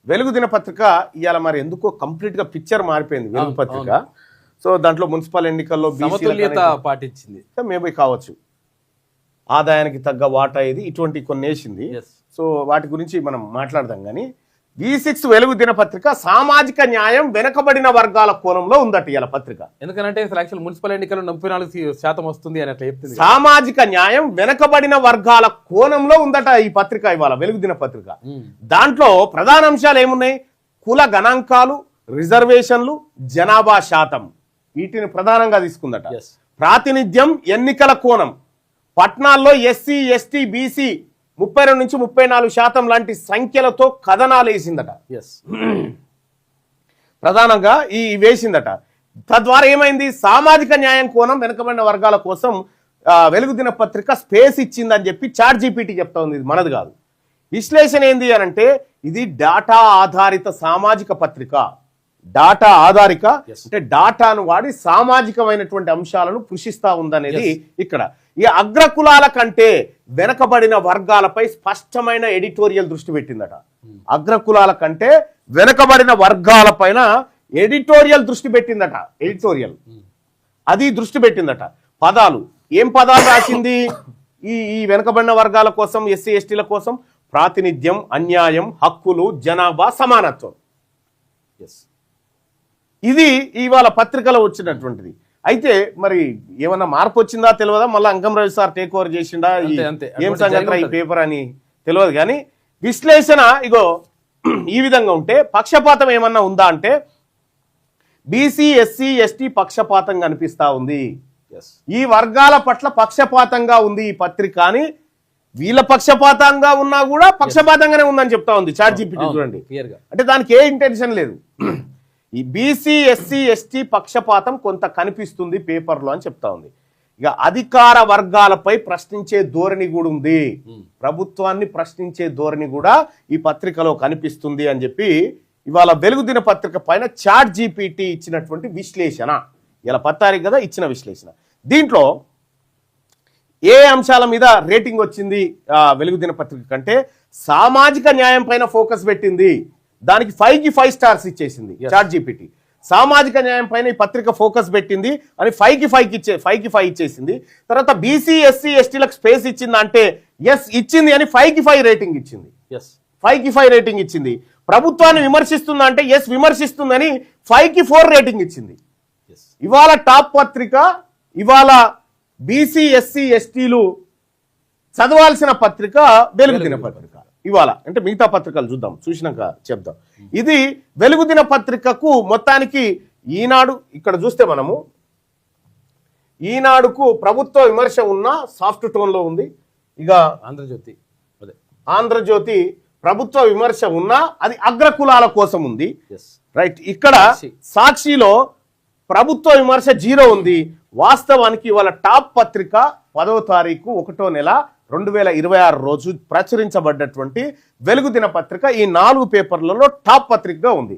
వెలుగు దినపత్రిక ఇవాళ మరి ఎందుకో కంప్లీట్ గా పిక్చర్ మారిపోయింది వెలుగు పత్రిక. సో దాంట్లో మున్సిపల్ ఎన్నికల్లో పాటించింది మేబీ కావచ్చు, ఆదాయానికి తగ్గ వాటా ఇది ఇటువంటి కొన్ని వేసింది. సో వాటి గురించి మనం మాట్లాడదాం. కానీ V6 వెలుగు దినపత్రిక సామాజిక న్యాయం వెనకబడిన వర్గాల కోణంలో ఉందట ఇవాళ పత్రిక. ఎందుకంటే మున్సిపల్ ఎన్నికల్లో 44% వస్తుంది అని అట్లా చెప్తుంది. సామాజిక న్యాయం వెనకబడిన వర్గాల కోణంలో ఉందట ఈ పత్రిక ఇవాళ వెలుగు దినపత్రిక. దాంట్లో ప్రధాన అంశాలు ఏమున్నాయి? కుల గణాంకాలు, రిజర్వేషన్లు, జనాభా శాతం, వీటిని ప్రధానంగా తీసుకుందట. ప్రాతినిధ్యం, ఎన్నికల కోణం, పట్నాల్లో SC ST BC 32 నుంచి 34% లాంటి సంఖ్యలతో కథనాలు వేసిందట. ప్రధానంగా ఈ వేసిందట. తద్వారా ఏమైంది? సామాజిక న్యాయం కోణం వెనుకబడిన వర్గాల కోసం వెలుగు దినపత్రిక స్పేస్ ఇచ్చిందని చెప్పి ChatGPT చెప్తా ఉంది. ఇది మనది కాదు. విశ్లేషణ ఏంది అని అంటే ఇది డాటా ఆధారిత సామాజిక పత్రిక. డాటా ఆధారిక అంటే డాటాను వాడి సామాజికమైనటువంటి అంశాలను కృషిస్తా ఉందనేది ఇక్కడ. ఈ అగ్రకులాల కంటే వెనకబడిన వర్గాలపై స్పష్టమైన ఎడిటోరియల్ దృష్టి పెట్టిందట. అగ్రకులాల కంటే వెనకబడిన వర్గాలపైన ఎడిటోరియల్ దృష్టి పెట్టిందట. ఎడిటోరియల్ అది దృష్టి పెట్టిందట. పదాలు, ఏం పదాలు రాసింది? ఈ వెనకబడిన వర్గాల కోసం, SC STల కోసం ప్రాతినిధ్యం, అన్యాయం, హక్కులు, జనాభా, సమానత్వం. ఇది ఇవాళ పత్రికలో వచ్చినటువంటిది. అయితే మరి ఏమన్నా మార్పు వచ్చిందా తెలియదా? మళ్ళీ అంకం రవి సార్ టేక్ ఓవర్ చేసిండా, ఏం సంగతి ఈ పేపర్ అని తెలియదు. కానీ విశ్లేషణ ఇగో ఈ విధంగా ఉంటే పక్షపాతం ఏమన్నా ఉందా అంటే BC SC ST పక్షపాతం కనిపిస్తా ఉంది. ఈ వర్గాల పట్ల పక్షపాతంగా ఉంది ఈ పత్రిక అని, వీళ్ళ పక్షపాతంగా ఉన్నా కూడా పక్షపాతంగానే ఉందని చెప్తా ఉంది ChatGPT. చూడండి, అంటే దానికి ఏ ఇంటెన్షన్ లేదు. ఈ BC SC ST పక్షపాతం కొంత కనిపిస్తుంది పేపర్లో అని చెప్తా ఉంది. ఇక అధికార వర్గాలపై ప్రశ్నించే ధోరణి కూడా ఉంది, ప్రభుత్వాన్ని ప్రశ్నించే ధోరణి కూడా ఈ పత్రికలో కనిపిస్తుంది అని చెప్పి ఇవాళ వెలుగు దిన పత్రిక పైన ChatGPT ఇచ్చినటువంటి విశ్లేషణ. ఇలా 10 తారీఖు కదా ఇచ్చిన విశ్లేషణ. దీంట్లో ఏ అంశాల మీద రేటింగ్ వచ్చింది వెలుగు దిన పత్రిక కంటే సామాజిక న్యాయం పైన ఫోకస్ పెట్టింది. దానికి 5కి 5 స్టార్స్ ఇచ్చేసింది ChatGPT. సామాజిక న్యాయం పైన ఈ పత్రిక ఫోకస్ పెట్టింది అని 5కి 5 ఇచ్చేసింది. తర్వాత BC SC STలకు స్పేస్ ఇచ్చింది అంటే ఎస్ ఇచ్చింది అని 5కి 5 రేటింగ్ ఇచ్చింది. 5కి 5 రేటింగ్ ఇచ్చింది. ప్రభుత్వాన్ని విమర్శిస్తుందా అంటే ఎస్ విమర్శిస్తుందని 5కి 4 రేటింగ్ ఇచ్చింది. ఇవాళ టాప్ పత్రిక, ఇవాళ BC SC STలు చదవాల్సిన పత్రిక వెలుగు దిన పత్రిక. ఇవాళ అంటే మిగతా పత్రికలు చూద్దాం, చూసినాక చెప్దాం. ఇది వెలుగు దిన పత్రికకు మొత్తానికి ఈనాడు, ఇక్కడ చూస్తే మనము ఈనాడుకు ప్రభుత్వ విమర్శ ఉన్న సాఫ్ట్ టోన్ లో ఉంది. ఇక ఆంధ్రజ్యోతి ప్రభుత్వ విమర్శ ఉన్నా అది అగ్రకులాల కోసం ఉంది. రైట్, ఇక్కడ సాక్షిలో ప్రభుత్వ విమర్శ 0 ఉంది. వాస్తవానికి ఇవాళ టాప్ పత్రిక 10వ తారీఖు 1వ నెల 2026 రోజు ప్రచురించబడ్డటువంటి వెలుగు దిన పత్రిక ఈ 4 పేపర్లలో టాప్ పత్రికగా ఉంది.